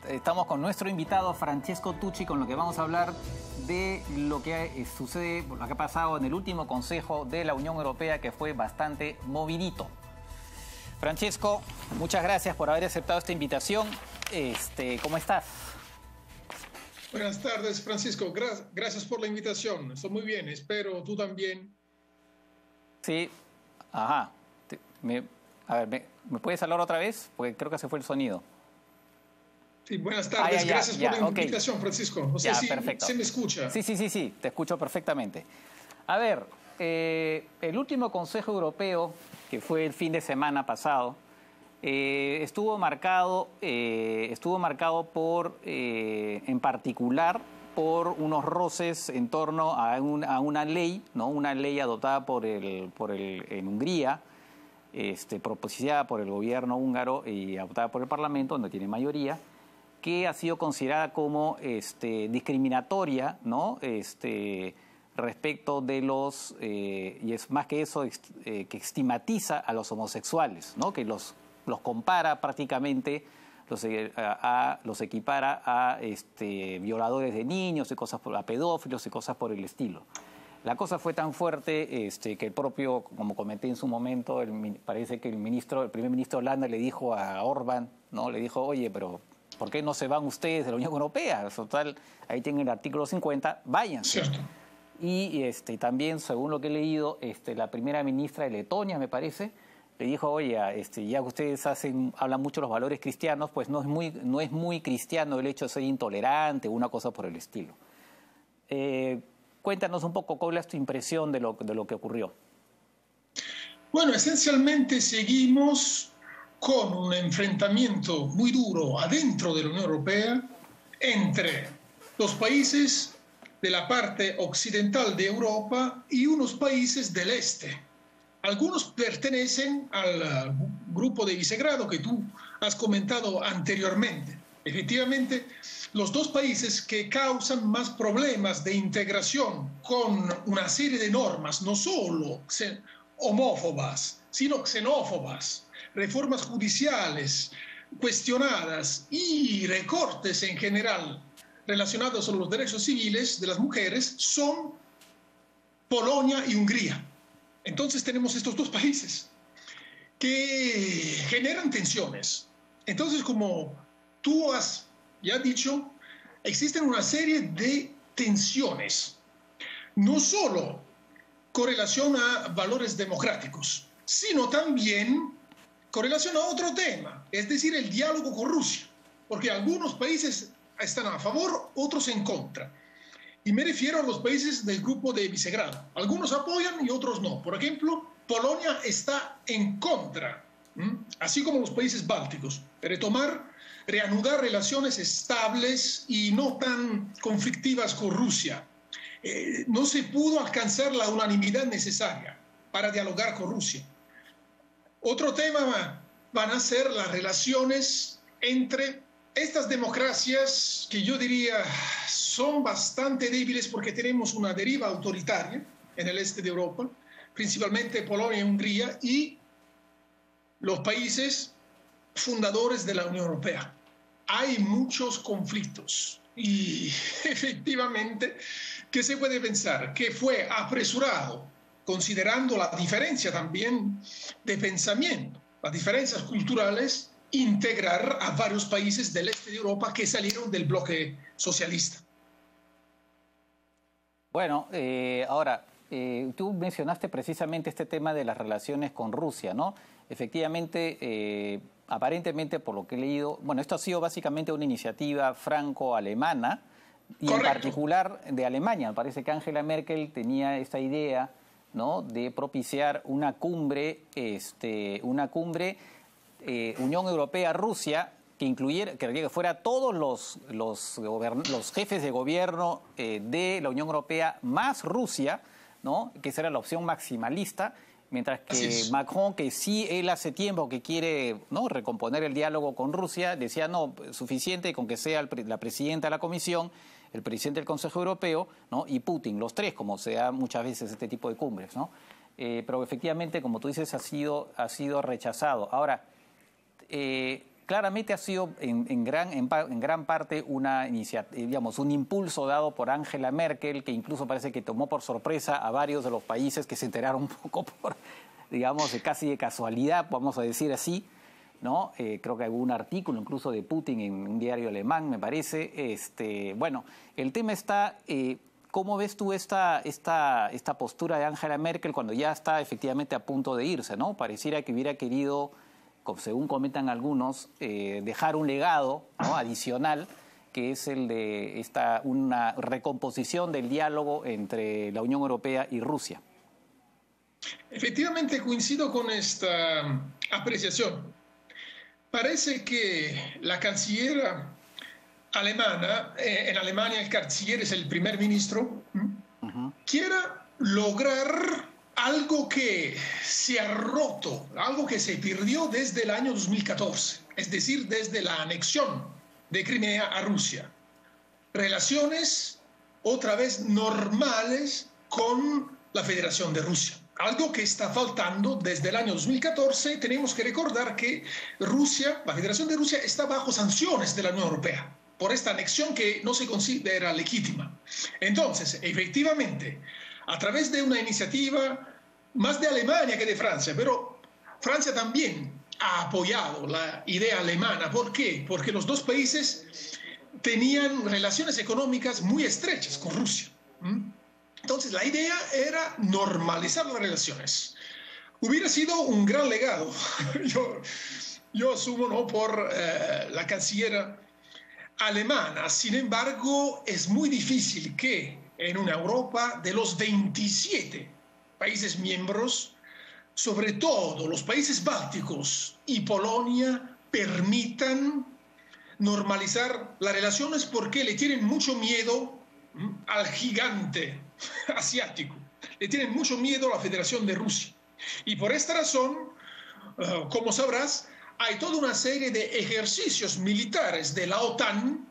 Estamos con nuestro invitado Francesco Tucci, con lo que vamos a hablar de lo que sucede, lo que ha pasado en el último Consejo de la Unión Europea, que fue bastante movidito. Francesco, muchas gracias por haber aceptado esta invitación. ¿Cómo estás? Buenas tardes, Francisco. Gracias por la invitación. Estoy muy bien. Espero tú también. Sí. Ajá. A ver, ¿me puedes hablar otra vez? Porque creo que se fue el sonido. Sí, buenas tardes. Gracias por la invitación, Francisco. No sé si se me escucha. Sí, te escucho perfectamente. A ver, el último Consejo Europeo, que fue el fin de semana pasado, estuvo marcado por, en particular, por unos roces en torno a una ley, ¿no? Una ley adoptada en Hungría, propositada por el gobierno húngaro y adoptada por el Parlamento, donde tiene mayoría, que ha sido considerada como discriminatoria, ¿no? Respecto de los, y es más que eso, que estigmatiza a los homosexuales, ¿no? Que los compara prácticamente, los equipara a violadores de niños, a pedófilos y cosas por el estilo. La cosa fue tan fuerte que el propio, como comenté en su momento, parece que el primer ministro Holanda le dijo a Orbán, ¿no? Le dijo, oye, pero ¿por qué no se van ustedes de la Unión Europea? Total, ahí tienen el artículo 50, váyanse. Cierto. Y también, según lo que he leído, la primera ministra de Letonia, me parece, le dijo, oye, ya que ustedes hablan mucho de los valores cristianos, pues no es muy cristiano el hecho de ser intolerante o una cosa por el estilo. Cuéntanos un poco cuál es tu impresión de lo que ocurrió. Bueno, esencialmente seguimos con un enfrentamiento muy duro adentro de la Unión Europea entre los países de la parte occidental de Europa y unos países del este. Algunos pertenecen al grupo de Visegrado que tú has comentado anteriormente. Efectivamente, los dos países que causan más problemas de integración con una serie de normas, no solo homófobas, sino xenófobas, reformas judiciales cuestionadas y recortes en general relacionados con los derechos civiles de las mujeres, son Polonia y Hungría. Entonces tenemos estos dos países que generan tensiones. Entonces, como tú has ya dicho, existen una serie de tensiones, no solo con relación a valores democráticos, sino también con relación a otro tema, es decir, el diálogo con Rusia, porque algunos países están a favor, otros en contra. Y me refiero a los países del grupo de Visegrado. Algunos apoyan y otros no. Por ejemplo, Polonia está en contra, así como los países bálticos, reanudar relaciones estables y no tan conflictivas con Rusia. No se pudo alcanzar la unanimidad necesaria para dialogar con Rusia. Otro tema van a ser las relaciones entre estas democracias que yo diría son bastante débiles porque tenemos una deriva autoritaria en el este de Europa, principalmente Polonia y Hungría, y los países fundadores de la Unión Europea. Hay muchos conflictos y efectivamente, ¿qué se puede pensar? Que fue apresurado, considerando la diferencia también de pensamiento, las diferencias culturales, integrar a varios países del este de Europa que salieron del bloque socialista. Bueno, ahora, tú mencionaste precisamente este tema de las relaciones con Rusia, ¿no? Efectivamente, aparentemente, por lo que he leído, bueno, esto ha sido básicamente una iniciativa franco-alemana y Correcto. En particular de Alemania. Me parece que Angela Merkel tenía esta idea, ¿no?, de propiciar una cumbre Unión Europea-Rusia que incluyera, que fuera todos los jefes de gobierno de la Unión Europea más Rusia, ¿no?, que esa era la opción maximalista, mientras que Macron, que sí él hace tiempo que quiere, ¿no?, recomponer el diálogo con Rusia, decía no, suficiente con que sea la presidenta de la Comisión, el presidente del Consejo Europeo, ¿no?, y Putin, los tres, como se da muchas veces este tipo de cumbres, ¿no? Pero efectivamente, como tú dices, ha sido rechazado. Ahora, claramente ha sido en gran parte una iniciativa, digamos, un impulso dado por Angela Merkel, que incluso parece que tomó por sorpresa a varios de los países que se enteraron un poco por, digamos, casi de casualidad, vamos a decir así, ¿no? Creo que hubo un artículo incluso de Putin en un diario alemán, me parece. Bueno, el tema está, ¿cómo ves tú esta postura de Angela Merkel cuando ya está efectivamente a punto de irse, ¿no? Pareciera que hubiera querido, según comentan algunos, dejar un legado, ¿no?, adicional, que es el de una recomposición del diálogo entre la Unión Europea y Rusia. Efectivamente coincido con esta apreciación. Parece que la canciller alemana, en Alemania el canciller es el primer ministro, quiera lograr algo que se ha roto, algo que se perdió desde el año 2014, es decir, desde la anexión de Crimea a Rusia. Relaciones otra vez normales con la Federación de Rusia. Algo que está faltando desde el año 2014. Tenemos que recordar que Rusia, la Federación de Rusia, está bajo sanciones de la Unión Europea por esta anexión que no se considera legítima. Entonces, efectivamente, a través de una iniciativa más de Alemania que de Francia, pero Francia también ha apoyado la idea alemana. ¿Por qué? Porque los dos países tenían relaciones económicas muy estrechas con Rusia. Entonces, la idea era normalizar las relaciones. Hubiera sido un gran legado, yo asumo, ¿no?, por la canciller alemana. Sin embargo, es muy difícil que en una Europa de los 27 países miembros, sobre todo los países bálticos y Polonia, permitan normalizar las relaciones porque le tienen mucho miedo al gigante asiático. Le tienen mucho miedo a la Federación de Rusia. Y por esta razón, como sabrás, hay toda una serie de ejercicios militares de la OTAN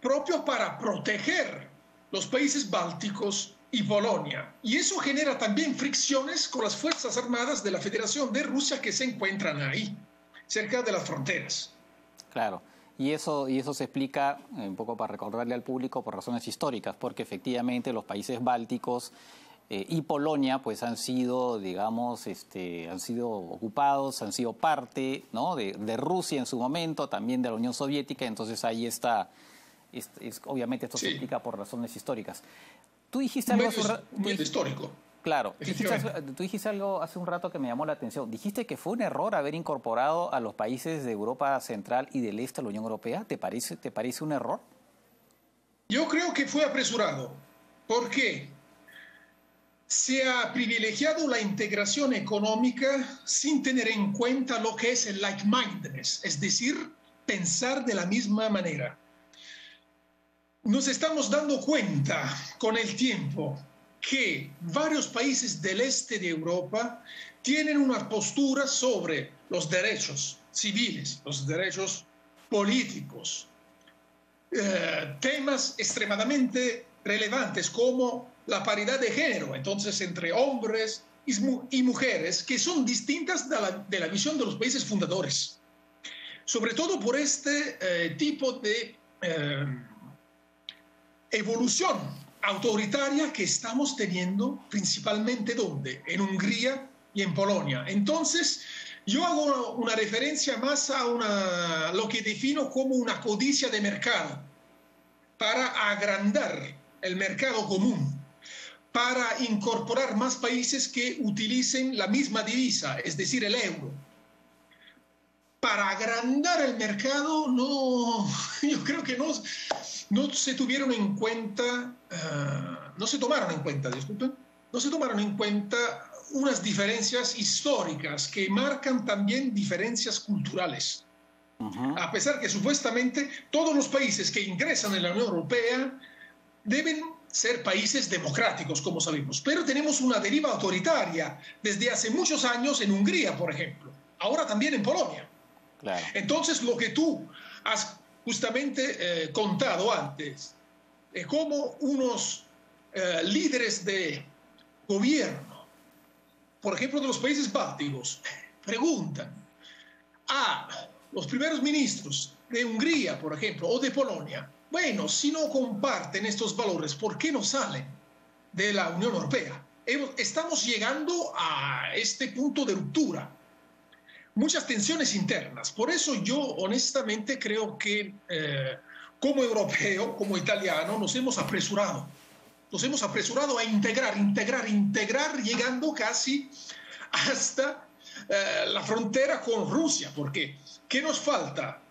propios para proteger los países bálticos y Polonia. Y eso genera también fricciones con las Fuerzas Armadas de la Federación de Rusia que se encuentran ahí, cerca de las fronteras. Claro. Y eso se explica, un poco para recordarle al público, por razones históricas, porque efectivamente los países bálticos y Polonia pues han sido, digamos, han sido ocupados, han sido parte, ¿no?, de Rusia en su momento, también de la Unión Soviética. Entonces ahí está, obviamente esto se explica por razones históricas. Tú dijiste algo histórico. Claro, tú dijiste algo hace un rato que me llamó la atención. Dijiste que fue un error haber incorporado a los países de Europa Central y del Este a la Unión Europea. ¿Te parece un error? Yo creo que fue apresurado. ¿Por qué? Se ha privilegiado la integración económica sin tener en cuenta lo que es el like-mindedness, es decir, pensar de la misma manera. Nos estamos dando cuenta con el tiempo que varios países del este de Europa tienen una postura sobre los derechos civiles, los derechos políticos, temas extremadamente relevantes como la paridad de género, entonces entre hombres y mujeres, que son distintas de la visión de los países fundadores. Sobre todo por este tipo de evolución autoritaria que estamos teniendo principalmente ¿dónde? En Hungría y en Polonia. Entonces, yo hago una referencia más a lo que defino como una codicia de mercado, para agrandar el mercado común, para incorporar más países que utilicen la misma divisa, es decir, el euro. Para agrandar el mercado, yo creo que no se tomaron en cuenta unas diferencias históricas que marcan también diferencias culturales. A pesar que supuestamente todos los países que ingresan en la Unión Europea deben ser países democráticos, como sabemos, pero tenemos una deriva autoritaria desde hace muchos años en Hungría, por ejemplo, ahora también en Polonia. Claro. Entonces, lo que tú has justamente contado antes, cómo unos líderes de gobierno, por ejemplo, de los países bálticos, preguntan a los primeros ministros de Hungría, por ejemplo, o de Polonia, bueno, si no comparten estos valores, ¿por qué no salen de la Unión Europea? Estamos llegando a este punto de ruptura. Muchas tensiones internas. Por eso yo honestamente creo que como europeo, como italiano, nos hemos apresurado. Nos hemos apresurado a integrar, llegando casi hasta la frontera con Rusia. Porque ¿qué nos falta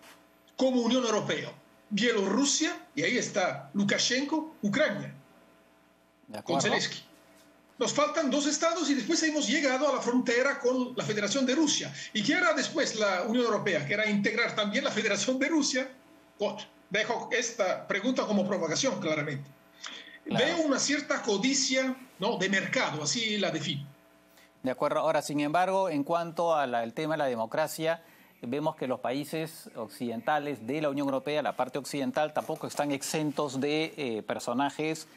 como Unión Europea? Bielorrusia, y ahí está Lukashenko, Ucrania, con Zelensky. Nos faltan 2 estados y después hemos llegado a la frontera con la Federación de Rusia. ¿Y qué hará después la Unión Europea? ¿Que hará integrar también la Federación de Rusia? Dejo esta pregunta como provocación, claramente. Claro. Veo una cierta codicia, ¿no?, de mercado, así la defino. De acuerdo. Ahora, sin embargo, en cuanto al tema de la democracia, vemos que los países occidentales de la Unión Europea, la parte occidental, tampoco están exentos de personajes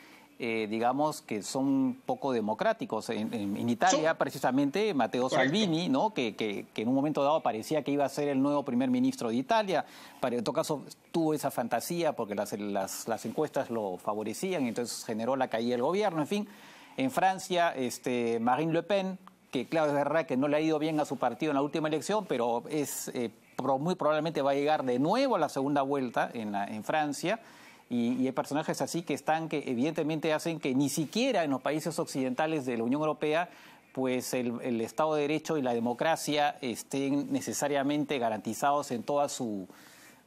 digamos, que son poco democráticos. En Italia, precisamente, Matteo Salvini, ¿no? que en un momento dado parecía que iba a ser el nuevo primer ministro de Italia. En todo caso, tuvo esa fantasía porque las encuestas lo favorecían, entonces generó la caída del gobierno. En fin, en Francia, Marine Le Pen, que claro, es verdad que no le ha ido bien a su partido en la última elección, pero muy probablemente va a llegar de nuevo a la segunda vuelta en Francia. Y hay personajes así que evidentemente hacen que ni siquiera en los países occidentales de la Unión Europea pues el Estado de Derecho y la democracia estén necesariamente garantizados en toda su,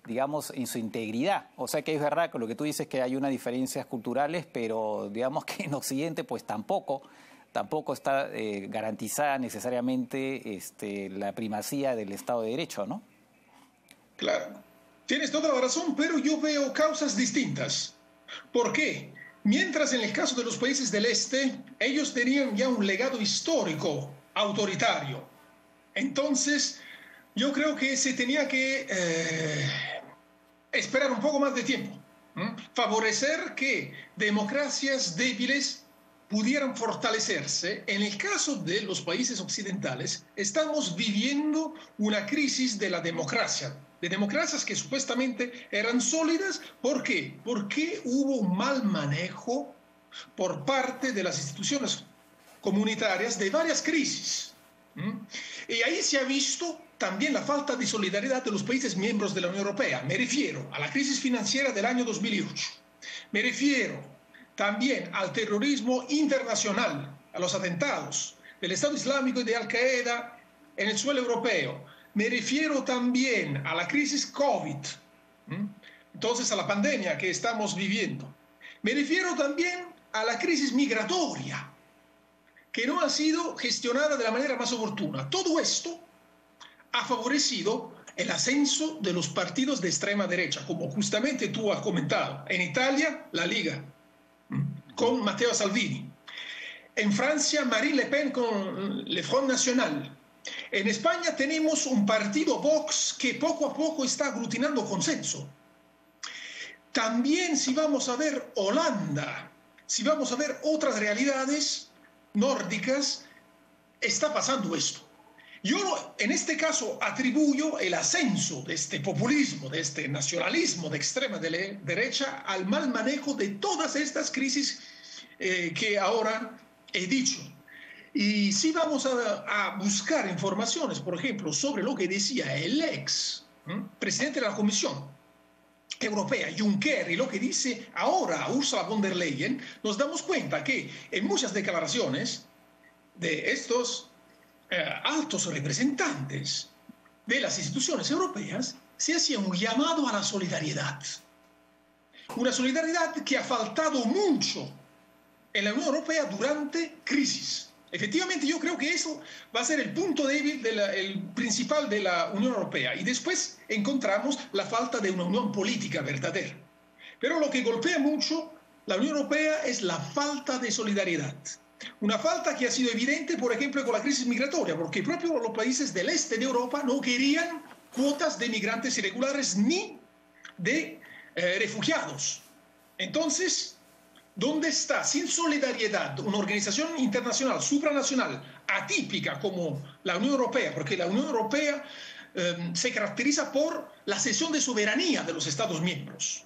digamos, en su integridad. O sea que es verdad que lo que tú dices que hay unas diferencias culturales, pero digamos que en Occidente pues tampoco está garantizada necesariamente la primacía del Estado de Derecho, ¿no? Claro. Tienes toda la razón, pero yo veo causas distintas. ¿Por qué? Mientras en el caso de los países del este, ellos tenían ya un legado histórico autoritario. Entonces, yo creo que se tenía que esperar un poco más de tiempo. Favorecer que democracias débiles pudieran fortalecerse. En el caso de los países occidentales, estamos viviendo una crisis de la democracia. De democracias que supuestamente eran sólidas. ¿Por qué? Porque hubo un mal manejo por parte de las instituciones comunitarias de varias crisis. Y ahí se ha visto también la falta de solidaridad de los países miembros de la Unión Europea. Me refiero a la crisis financiera del año 2008. Me refiero también al terrorismo internacional, a los atentados del Estado Islámico y de Al-Qaeda en el suelo europeo. Me refiero también a la crisis COVID, entonces a la pandemia que estamos viviendo. Me refiero también a la crisis migratoria, que no ha sido gestionada de la manera más oportuna. Todo esto ha favorecido el ascenso de los partidos de extrema derecha, como justamente tú has comentado. En Italia, la Liga, con Matteo Salvini. En Francia, Marine Le Pen con Le Front National. En España tenemos un partido Vox que poco a poco está aglutinando consenso. También si vamos a ver Holanda, si vamos a ver otras realidades nórdicas, está pasando esto. Yo en este caso atribuyo el ascenso de este populismo, de este nacionalismo de extrema derecha al mal manejo de todas estas crisis que ahora he dicho. Y si vamos a buscar informaciones, por ejemplo, sobre lo que decía el ex presidente de la Comisión Europea, Juncker, y lo que dice ahora Ursula von der Leyen, nos damos cuenta que en muchas declaraciones de estos altos representantes de las instituciones europeas se hacía un llamado a la solidaridad. Una solidaridad que ha faltado mucho en la Unión Europea durante crisis. Efectivamente, yo creo que eso va a ser el punto débil, el principal de la Unión Europea. Y después encontramos la falta de una unión política verdadera. Pero lo que golpea mucho la Unión Europea es la falta de solidaridad. Una falta que ha sido evidente, por ejemplo, con la crisis migratoria, porque proprio los países del este de Europa no querían cuotas de migrantes irregulares ni de refugiados. Entonces, ¿dónde está, sin solidaridad, una organización internacional, supranacional, atípica como la Unión Europea? Porque la Unión Europea se caracteriza por la cesión de soberanía de los Estados miembros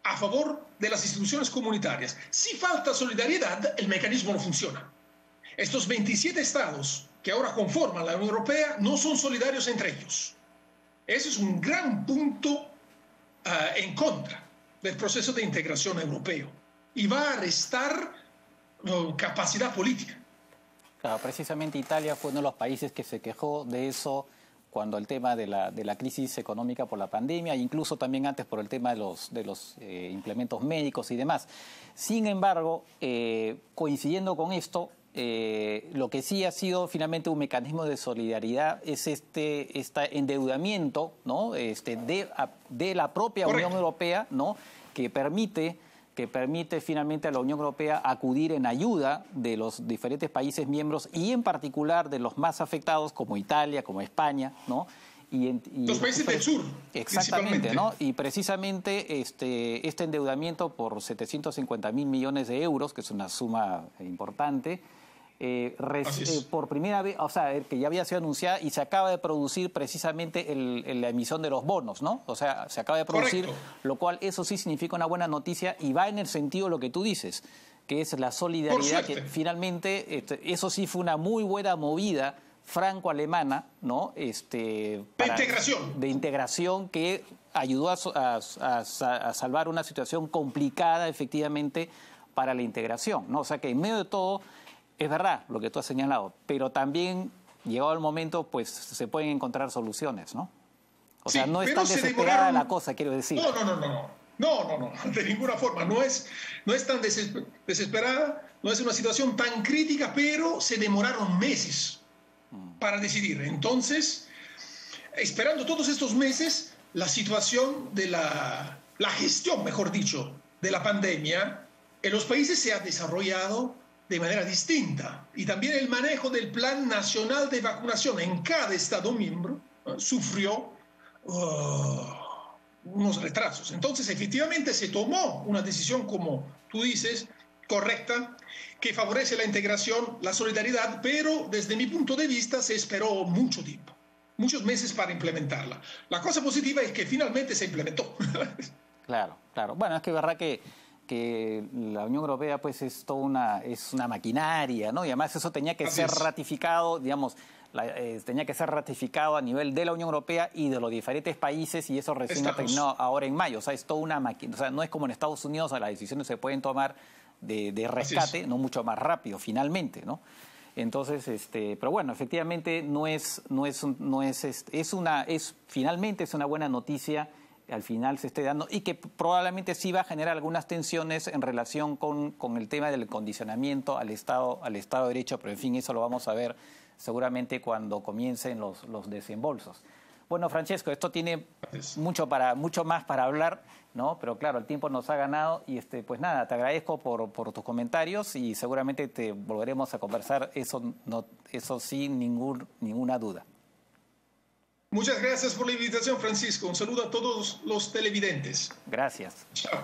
a favor de las instituciones comunitarias. Si falta solidaridad, el mecanismo no funciona. Estos 27 estados que ahora conforman la Unión Europea no son solidarios entre ellos. Ese es un gran punto en contra del proceso de integración europeo y va a restar capacidad política. Claro, precisamente Italia fue uno de los países que se quejó de eso cuando el tema de la crisis económica por la pandemia, e incluso también antes por el tema de los implementos médicos y demás. Sin embargo, coincidiendo con esto, lo que sí ha sido finalmente un mecanismo de solidaridad es este endeudamiento, ¿no? de la propia Correcto. Unión Europea, ¿no? que permite finalmente a la Unión Europea acudir en ayuda de los diferentes países miembros y en particular de los más afectados como Italia, como España, ¿no? Los países del sur, exactamente, ¿no? Y precisamente este endeudamiento por 750.000 millones de euros, que es una suma importante, por primera vez, o sea, que ya había sido anunciada y se acaba de producir precisamente la emisión de los bonos, ¿no? O sea, se acaba de producir, correcto, lo cual eso sí significa una buena noticia y va en el sentido de lo que tú dices, que es la solidaridad, que finalmente, eso sí fue una muy buena movida franco-alemana, ¿no? de integración. De integración que ayudó a salvar una situación complicada, efectivamente, para la integración, ¿no? O sea que en medio de todo, es verdad lo que tú has señalado, pero también, llegado el momento, pues se pueden encontrar soluciones, ¿no? O sea, no es tan desesperada la cosa, quiero decir. No, de ninguna forma. No es tan desesperada, no es una situación tan crítica, pero se demoraron meses para decidir. Entonces, esperando todos estos meses, la situación de la gestión, mejor dicho, de la pandemia en los países se ha desarrollado de manera distinta. Y también el manejo del Plan Nacional de Vacunación en cada Estado miembro sufrió unos retrasos. Entonces, efectivamente, se tomó una decisión, como tú dices, correcta, que favorece la integración, la solidaridad, pero desde mi punto de vista se esperó mucho tiempo, muchos meses para implementarla. La cosa positiva es que finalmente se implementó. Claro. Bueno, es que es verdad que la Unión Europea pues es una maquinaria, ¿no? Y además eso tenía que ser ratificado, digamos, tenía que ser ratificado a nivel de la Unión Europea y de los diferentes países, y eso recién ha terminado ahora en mayo. O sea, es toda una máquina. O sea, no es como en Estados Unidos, las decisiones se pueden tomar de rescate, no mucho más rápido, finalmente, ¿no? Entonces, pero bueno, efectivamente finalmente es una buena noticia. Al final se esté dando y que probablemente sí va a generar algunas tensiones en relación con el tema del condicionamiento al Estado de Derecho, pero en fin, eso lo vamos a ver seguramente cuando comiencen los desembolsos. Bueno, Francesco, esto tiene mucho más para hablar, ¿no? Pero claro, el tiempo nos ha ganado y pues nada, te agradezco por tus comentarios y seguramente te volveremos a conversar, eso sin ninguna duda. Muchas gracias por la invitación, Francisco. Un saludo a todos los televidentes. Gracias. Chao.